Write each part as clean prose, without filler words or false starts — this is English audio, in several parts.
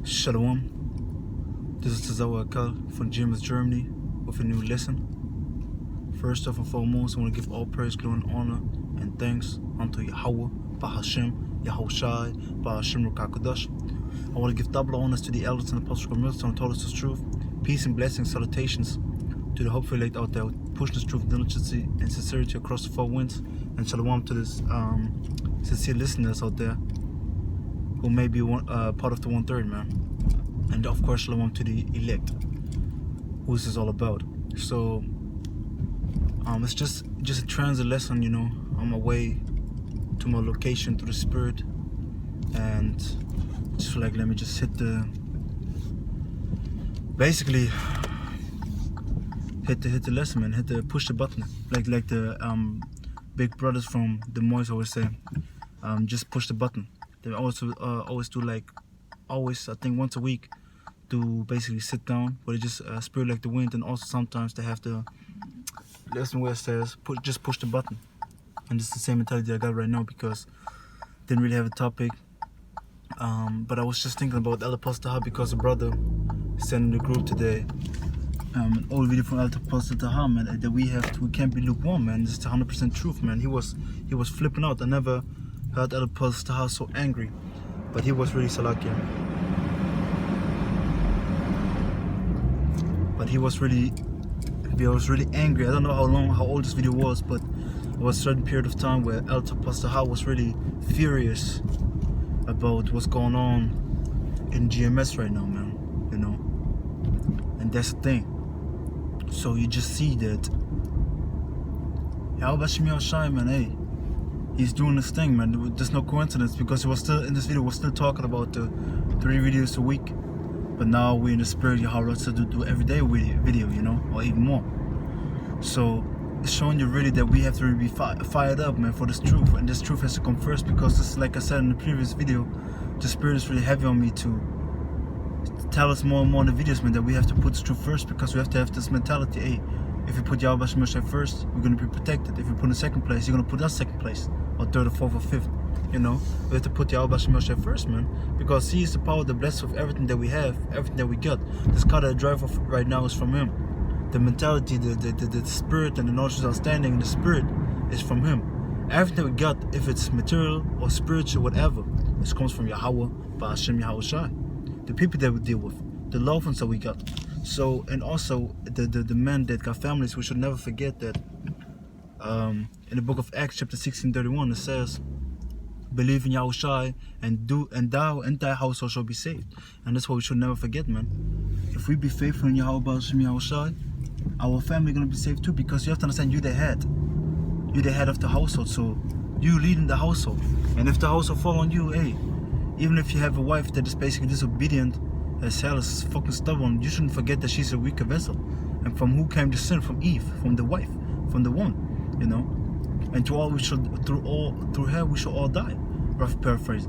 Shalom. This is Tazawa Akal from GMS Germany with a new lesson. First off and foremost, I want to give all praise, glory, and honor and thanks unto Yahweh, Bahashem, Yahushai, Bahashem Rukakodash. I want to give double honors to the elders and apostles who told us the truth. Peace and blessings, salutations to the hopeful elect out there pushing this truth, diligence, and sincerity across the four winds. And shalom to this sincere listeners out there who may be part of the 1/3, man. And of course, shalom to the elect, who this is all about. So, it's just a transit lesson, on my way to my location through the Spirit, and just feel like let me just basically hit the lesson, man. Push the button, like the big brothers from the Mois always say, just push the button. They also always do I think once a week, to basically sit down, where they just spirit like the wind, and also sometimes they have the lesson where it says just push the button. And it's the same mentality I got right now, because didn't really have a topic, but I was just thinking about Elder Pastor Taha, because a brother sent in the group today an old video from Elder Pastor Taha, man, that we can't be lukewarm, man. It's 100% truth, man. He was flipping out. I never heard Elder Pastor Taha so angry, but he was really Salakia. But he was really angry. I don't know how old this video was, but it was a certain period of time where Elder Pastor Taha was really furious about what's going on in GMS right now, man. And that's the thing. So you just see that man, hey, he's doing this thing, man. There's no coincidence, because he was still in this video. We're still talking about the 3 videos a week, but now we're in the spirit Yahweh to do everyday video, or even more. So it's showing you really that we have to really be fired up, man, for this truth, and this truth has to come first, because this, like I said in the previous video, the spirit is really heavy on me to tell us more and more in the videos, man, that we have to put this truth first, because we have to have this mentality. Hey, if you put Yahweh Shemeshai first, we're going to be protected. If you put in second place, you're going to put us second place, or third, or fourth, or fifth. We have to put Yahweh Shemeshai first, man, because He is the power that blesses with everything that we have, everything that we got. This car that I drive off right now is from Him. The mentality, the spirit, and the knowledge is outstanding in the spirit is from Him. Everything we got, if it's material or spiritual, whatever, it comes from Yahweh, Ba'ashem Yahushai. The people that we deal with, the loved ones that we got. So, and also the men that got families, we should never forget that in the book of Acts chapter 16:31 it says, believe in Yahushai and thou and thy household shall be saved. And that's what we should never forget, man. If we be faithful in Yahweh Ba'ashem Yahushai, our family gonna be saved too, because you have to understand, you're the head of the household, so you leading the household. And if the household fall on you, hey, even if you have a wife that is basically disobedient as hell, is fucking stubborn, you shouldn't forget that she's a weaker vessel. And from who came the sin? From Eve, from the wife, from the one, And through her we shall all die. Rough paraphrase.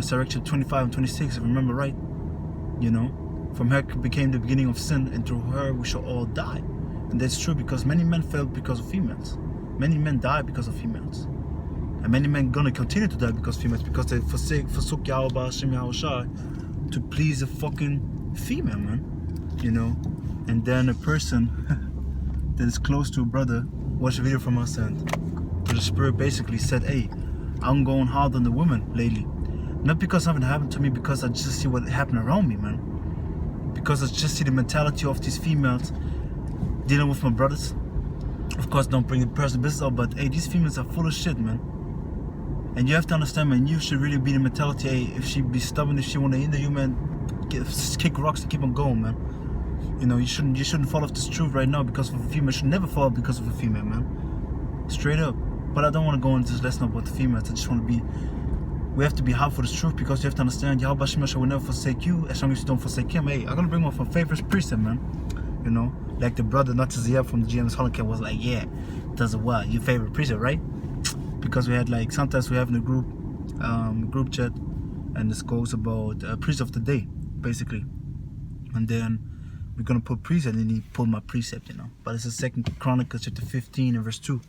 Sirach 25 and 26, if I remember right. From her became the beginning of sin, and through her we shall all die. And that's true, because many men fell because of females. Many men die because of females. And many men gonna continue to die because of females, because they forsook Yahweh Ba'ashem Yahushai to please a fucking female, man. And then a person that is close to a brother watched a video from us, and the spirit basically said, hey, I'm going hard on the women lately. Not because something happened to me, because I just see what happened around me, man. Because I just see the mentality of these females dealing with my brothers. Of course, don't bring the personal business up, but hey, these females are full of shit, man. And you have to understand, man, you should really be the mentality, hey, if she be stubborn, if she want to hinder you, man, kick rocks and keep on going, man. You shouldn't fall off this truth right now because of a female. You should never fall because of a female, man. Straight up. But I don't want to go into this lesson about the females. I just want to we have to be hard for this truth, because you have to understand, Yahweh Shemeshai will never forsake you as long as you don't forsake Him. Hey, I'm going to bring one from favorite precept, man. Like the brother, not Ziyah from the GMS Holocaust was like, yeah, does it what? Your favorite precept, right? Because we had sometimes we have in the group chat, and this goes about precept of the day, basically. And then we're going to put precept, and he pulled my precept, But it's the 2nd Chronicles chapter 15 and verse 2.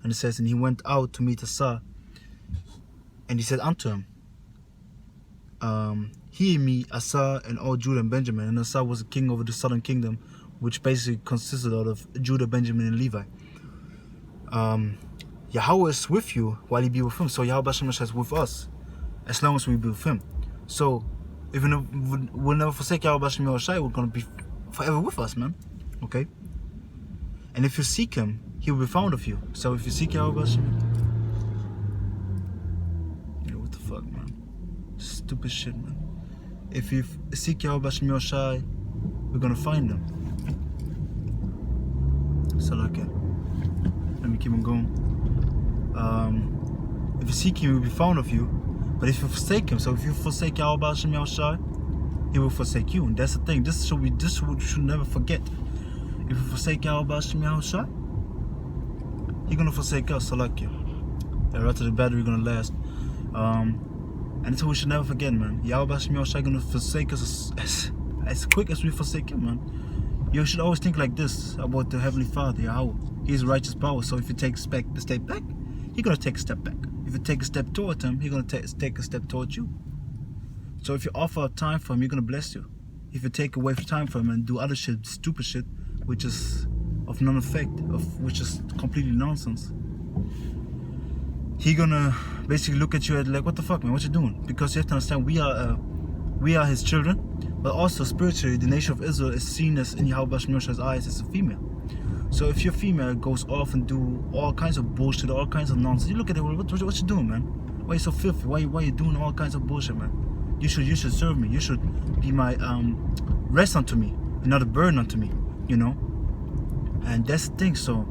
And it says, and he went out to meet Asa, and he said unto him, he and me, Asa and all Judah and Benjamin, and Asa was the king over the southern kingdom, which basically consisted out of Judah, Benjamin, and Levi. Yahweh is with you while you be with him. So Yahweh is with us as long as we be with him. So even we'll never forsake Yahweh we're going to be forever with us, man. Okay? And if you seek him, he will be found of you. So if you seek Yahweh, what the fuck, man? Stupid shit, man. If you seek Yahweh, we're going to find him. So okay. Let me keep on going. If you seek him, he will be found of you. But if you forsake him, so if you forsake Yahweh, he will forsake you. And that's the thing. This should never forget. If you forsake Yahweh, he's gonna forsake us. So like you. The rest of the battery gonna last. And that's what we should never forget, man. Yahweh gonna forsake us as quick as we forsake him, man. You should always think like this about the Heavenly Father, Yahweh. He's righteous power. So if you take a step back, he's gonna take a step back. If you take a step towards him, he's gonna take a step towards you. So if you offer time for him, he's gonna bless you. If you take away time from him and do other shit, stupid shit, which is of none effect, which is completely nonsense, he gonna basically look at you like, what the fuck, man, what you doing? Because you have to understand, we are his children, but also spiritually, the nation of Israel is seen as, in Yahweh Shemosha's eyes, as a female. So if your female goes off and do all kinds of bullshit, all kinds of nonsense, you look at it, what you doing, man? Why you so filthy? Why you doing all kinds of bullshit, man? You should serve me. You should be my rest unto me, and not a burden unto me, you know? And that's the thing. So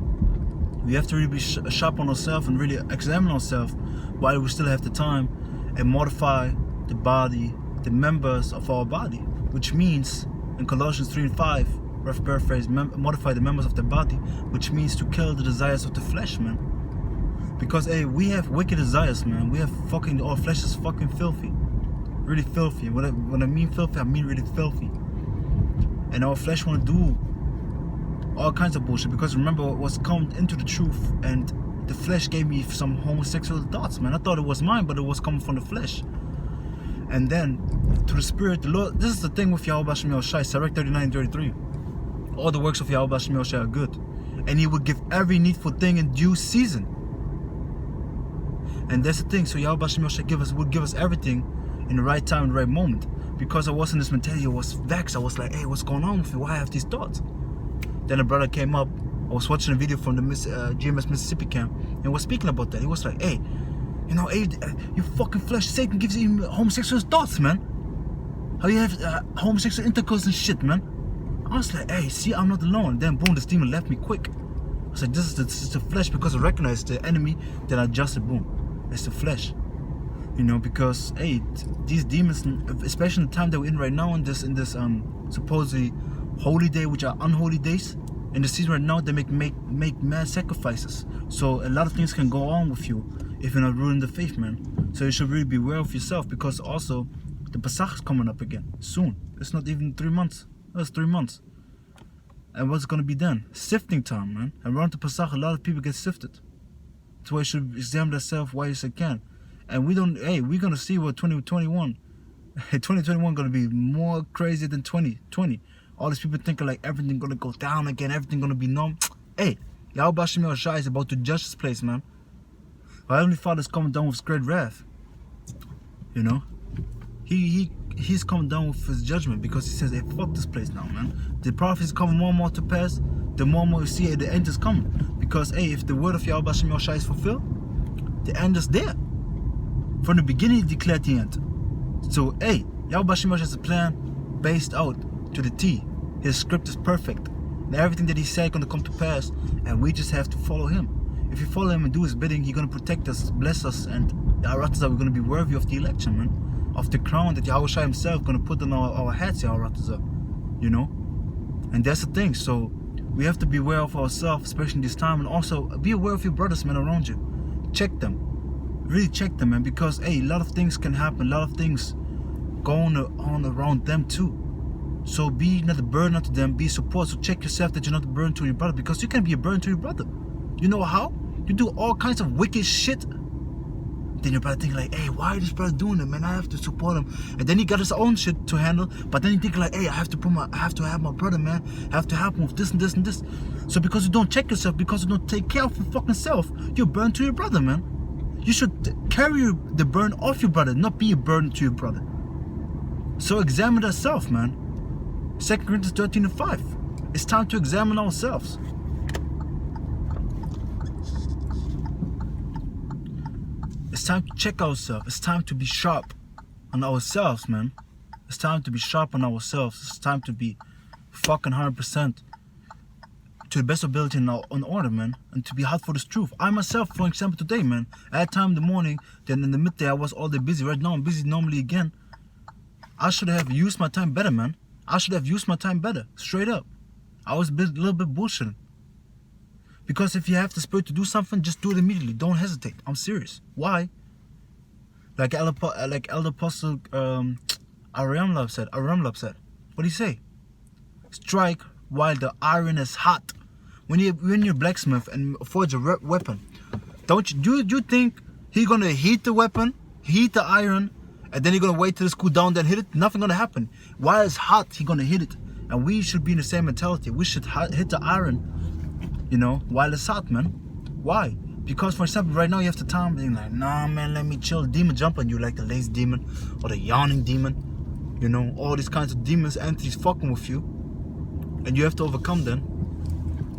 we have to really be sharp on ourselves and really examine ourselves while we still have the time, and modify the body, the members of our body, which means in Colossians 3:5, rough paraphrase, modify the members of the body, which means to kill the desires of the flesh, man. Because hey, we have wicked desires, man. We have fucking, our flesh is fucking filthy, really filthy. When I mean filthy, I mean really filthy. And our flesh want to do all kinds of bullshit, because remember what was come into the truth, and the flesh gave me some homosexual thoughts, man. I thought it was mine, but it was coming from the flesh. And then to the spirit, the Lord. This is the thing with Yahweh Shem Yoshai, Sirach 39:33. All the works of Yahweh Shem Yoshai are good, and he will give every needful thing in due season. And that's the thing. So Yahweh Shem Yoshai would give us everything in the right time, in the right moment. Because I was in this mentality, I was vexed. I was like, hey, what's going on with me? Why I have these thoughts? Then a brother came up. I was watching a video from the GMS Mississippi camp, and was speaking about that. He was like, hey, you know, hey, you fucking flesh, Satan gives you homosexual thoughts, man. How you have homosexual intercourse and shit, man. I was like, hey, see, I'm not alone. Then boom, this demon left me quick. I was like, this is the flesh, because I recognized the enemy. Then I adjusted, boom, it's the flesh. You know, because hey, these demons, especially in the time that we're in right now, in this supposedly holy day, which are unholy days, in the season right now, they make mad sacrifices. So a lot of things can go on with you if you're not ruling the faith, man. So you should really be aware of yourself, because also the Pesach is coming up again soon. It's not even 3 months. It's 3 months. And what's gonna be then? Sifting time, man. And around the Pesach, a lot of people get sifted. That's why you should examine yourself while you can. And we're gonna see what 2021 gonna be more crazy than 2020. All these people thinking like everything gonna go down again, everything gonna be normal. Hey, Yahweh Shem Yoshai is about to judge this place, man. Our Heavenly Father is coming down with great wrath. You know? He's coming down with his judgment, because he says, hey, fuck this place now, man. The prophecies coming more and more to pass, the more and more you see the end is coming. Because hey, if the word of Yahweh Shem Yoshai is fulfilled, the end is there. From the beginning, he declared the end. So, hey, Yahweh Shem Yoshai has a plan based out to the T. His script is perfect. And everything that he said is going to come to pass, and we just have to follow him. If you follow him and do his bidding, he's going to protect us, bless us, and we're going to be worthy of the election, man. Of the crown that Yahweh Shai himself is going to put on our heads, you know? And that's the thing. So, we have to be aware of ourselves, especially in this time, and also be aware of your brothers, man, around you. Check them. Really check them, man, because hey, a lot of things can happen, a lot of things going on around them too. So be not a burden unto them, be support. So check yourself that you're not a burden to your brother, because you can be a burden to your brother. You know how? You do all kinds of wicked shit, Then your brother think like, hey, why is this brother doing it, man? I have to support him. And then he got his own shit to handle. But then he think like, hey, I have to have my brother, man. I have to help him with this and this and this. So because you don't check yourself, because you don't take care of your fucking self, you're burden to your brother, man. You should carry the burden off your brother, not be a burden to your brother. So examine yourself, man. 2 Corinthians 13:5. It's time to examine ourselves. It's time to check ourselves. It's time to be sharp on ourselves, man. It's time to be sharp on ourselves. It's time to be fucking 100% to the best ability on order, man. And to be hot for this truth. I myself, for example, today, man, I had time in the morning, then in the midday I was all day busy. Right now I'm busy normally again. I should have used my time better, man. I should have used my time better. Straight up. I was a little bit bullshitting. Because if you have the spirit to do something, just do it immediately. Don't hesitate. I'm serious. Why? Like Elder Apostle Aramlab said. What do you say? Strike while the iron is hot. When you're blacksmith and forge a weapon, do you think he's gonna heat the weapon, heat the iron, and then he's gonna wait till it's cool down, then hit it? Nothing gonna happen. While it's hot, he's gonna hit it. And we should be in the same mentality. We should hit the iron, while it's hot, man. Why? Because, for example, right now you have the time being like, nah, man, let me chill. Demon jump on you, like the lazy demon or the yawning demon. All these kinds of demons, entities fucking with you. And you have to overcome them.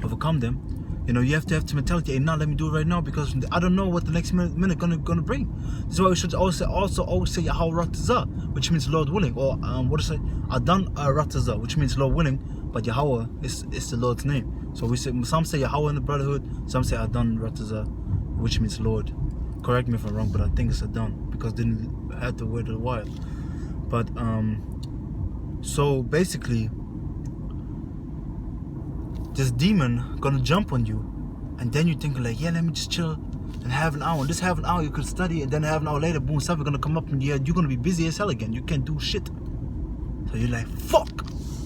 You have to have the mentality, hey, now let me do it right now because I don't know what the next minute gonna bring. This is why we should also always say Yahweh Ratazah, which means Lord willing. Or what is it? Adan Ratazah, which means Lord willing, but Yahweh is the Lord's name. So we say, some say Yahweh in the brotherhood, some say Adan Ratazah, which means Lord. Correct me if I'm wrong, but I think it's Adan because they didn't have the word of the while. But so basically, this demon gonna jump on you, and then you think like, yeah, let me just chill and have an hour. This half an hour you could study, and then half an hour later, boom, something gonna come up, and you're gonna be busy as hell again. You can't do shit. So you're like, fuck.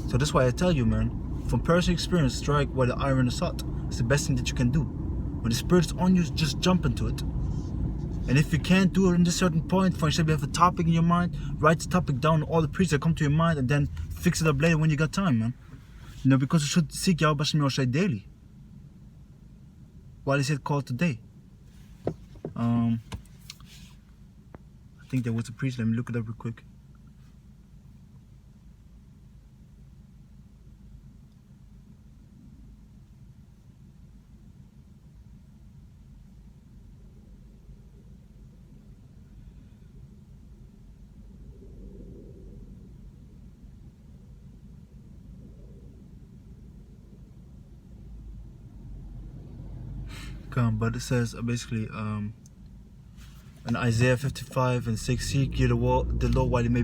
So that's why I tell you, man, from personal experience, strike while the iron is hot. It's the best thing that you can do. When the spirit's on you, just jump into it. And if you can't do it in this certain point, for example, you have a topic in your mind, write the topic down, all the preachers that come to your mind, and then fix it up later when you got time, man. Because you should seek Yahweh Bashem Yoshai daily. Why is it called today? I think there was a preacher. Let me look it up real quick. But it says basically in Isaiah 55:6, seek ye the Lord while he may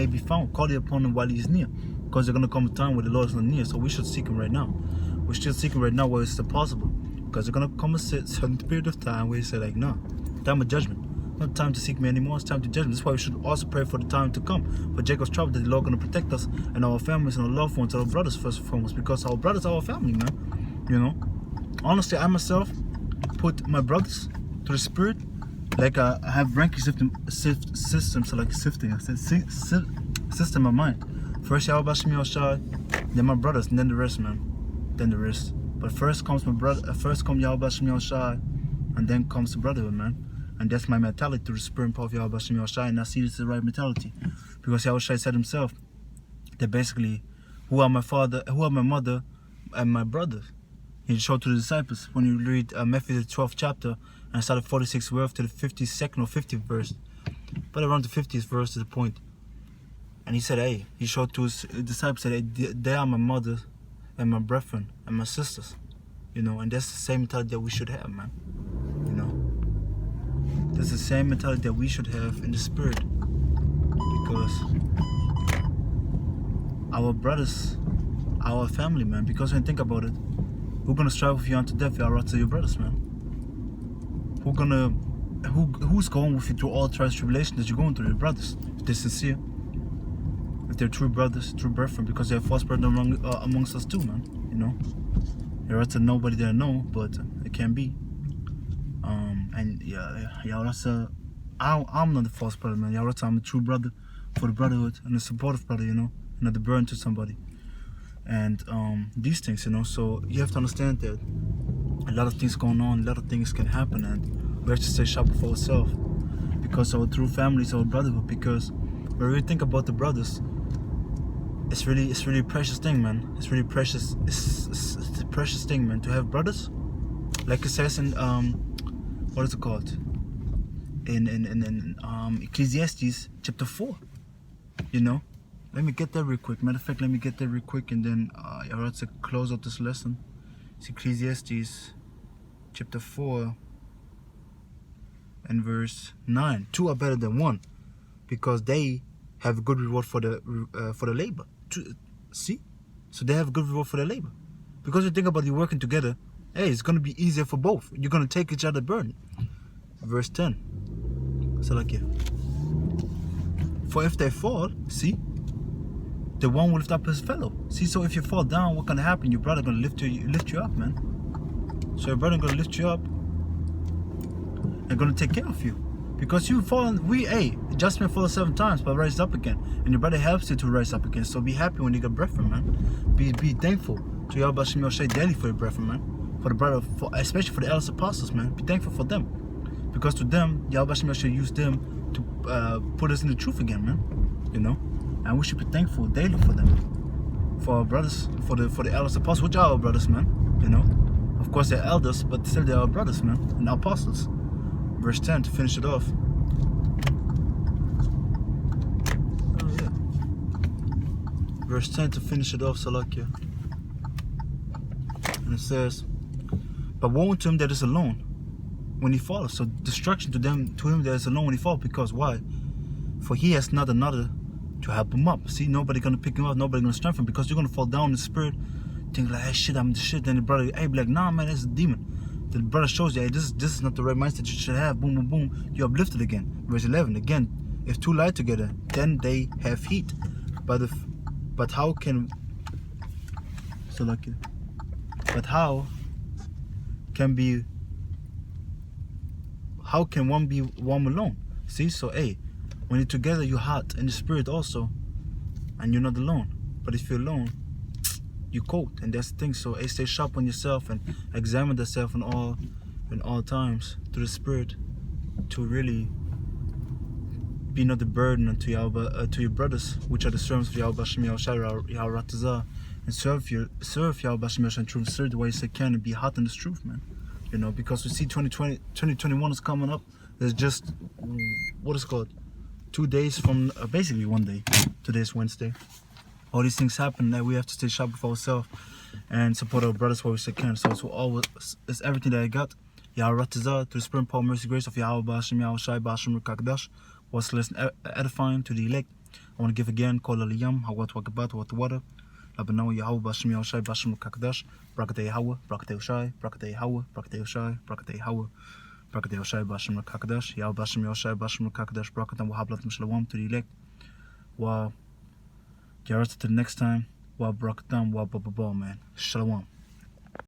be found, call ye upon him while he is near, because there's gonna come a time where the Lord is not near. So we should seek him right now. We should seek him right now where it's still possible, because there's gonna come a certain period of time where he say like, no, time of judgment. Not time to seek me anymore, it's time to judgment. That's why we should also pray for the time to come, for Jacob's trouble, that the Lord gonna protect us and our families and our loved ones, our brothers first and foremost, because our brothers are our family, man. Honestly, I myself put my brothers to the spirit. Like I have ranking systems, so like sifting, system of mine. First Yahweh Bashem Yoshai, then my brothers, and then the rest, man. Then the rest. But first comes my brother. First comes Yahweh Bashem Yoshai, and then comes the brotherhood, man. And that's my mentality to the spirit and power of Yahweh Bashem Yoshai, and I see this is the right mentality, because Yahweh Shai said himself that basically, who are my father, who are my mother, and my brothers. He showed to the disciples when you read Matthew the 12th chapter, and I started 46th verse to the 52nd or 50th verse, but around the 50th verse to the point. And he said, hey, he showed to his disciples that, hey, they are my mother and my brethren and my sisters, and that's the same mentality that we should have, man. That's the same mentality that we should have in the spirit, because our brothers, our family, man. Because when you think about it, who's gonna strive with you unto death? You are to your brothers, man. Who's going with you through all trials and tribulations that you're going through? Your brothers, if they're sincere, if they're true brothers, true brethren, because they have false brethren amongst us too, man. You're to nobody that I know, but it can be. And y'all, I'm not the false brother, man. Y'all, I'm a true brother for the brotherhood and a supportive brother, not the burden to somebody. And these things, so you have to understand that a lot of things going on, a lot of things can happen, and we have to stay sharp for ourselves because our true family is our brotherhood. Because when we think about the brothers, it's really a precious thing, man. It's really precious. It's a precious thing, man, to have brothers. Like it says in what is it called? In Ecclesiastes chapter 4. Let me get that real quick. Matter of fact, let me get that real quick, and then I'll have to close out this lesson. It's Ecclesiastes chapter 4 and verse 9. 2 are better than 1 because they have a good reward for the labor. See? So they have a good reward for their labor. Because you think about you working together, hey, it's going to be easier for both. You're going to take each other burden. Verse 10. So like it. For if they fall, see, the one will lift up his fellow. See, so if you fall down, what gonna happen? Your brother gonna lift you up, man. So your brother gonna lift you up and gonna take care of you. Because you fall, just may fall 7 times, but rise up again. And your brother helps you to rise up again. So be happy when you get breath from, man. Be thankful to Yahweh Shem Yoshai daily for your breath from, man. For the brother, especially for the elders apostles, man. Be thankful for them. Because to them, Yahweh Shem Yoshai used them to put us in the truth again, man. And we should be thankful daily for them, for our brothers, for the elders apostles, which are our brothers, man. Of course they're elders, but still they're our brothers, man, and apostles. Verse 10 to finish it off. Oh yeah. Verse 10 to finish it off, Salakia. And it says, "But woe to him that is alone when he falls." So destruction to him that is alone when he falls. Because why? For he has not another to help him up. See, nobody gonna pick him up, nobody gonna strengthen him, because you're gonna fall down in the spirit, think like, hey shit, I'm the shit. Then the brother, hey, be like, nah man, that's a demon. The brother shows you, hey, this is not the right mindset you should have. Boom, boom, boom. You're uplifted again. Verse 11 again. If 2 lie together, then they have heat. But how can one be warm alone? See, so hey, when you're together, you're hot in the spirit also, and you're not alone. But if you're alone, you're cold, and that's the thing. So hey, stay sharp on yourself and examine yourself in all times through the spirit, to really be not the burden to your brothers, which are the servants of Yahweh Shem Yahushai, and serve Yahweh Shem Yahushai in truth, serve the way you can, and be hot in this truth, man. Because we see 2021 is coming up. There's just, what is it called? 2 days from, basically 1 day. Today's Wednesday. All these things happen that we have to stay sharp for ourselves and support our brothers where we can. So it's everything that I got. Yahweh through the spirit, power, mercy, grace of Yahweh B'Hashem Yahushai B'Hashem Kakdash was lesson edifying to the elect. I want to give again, Kol Aliyam, Hawat Wakabat, Wat Water. Labano Yahweh B'Hashem Yahushai B'Hashem Kakdash, Brakate Yahweh, Brakate Yoshai, Brakate Yahweh, Brakate Yoshai, Brakate Yahweh, Brakate Yoshai B'Hashem Kakdash, Yahweh B'Hashem Yahushai B'Hashem Kakdash, Brakatan Wahablatim Shalom to the elect. Wa Yarata to the next time. Wa Brakatan Wa Baba, man. Shalom.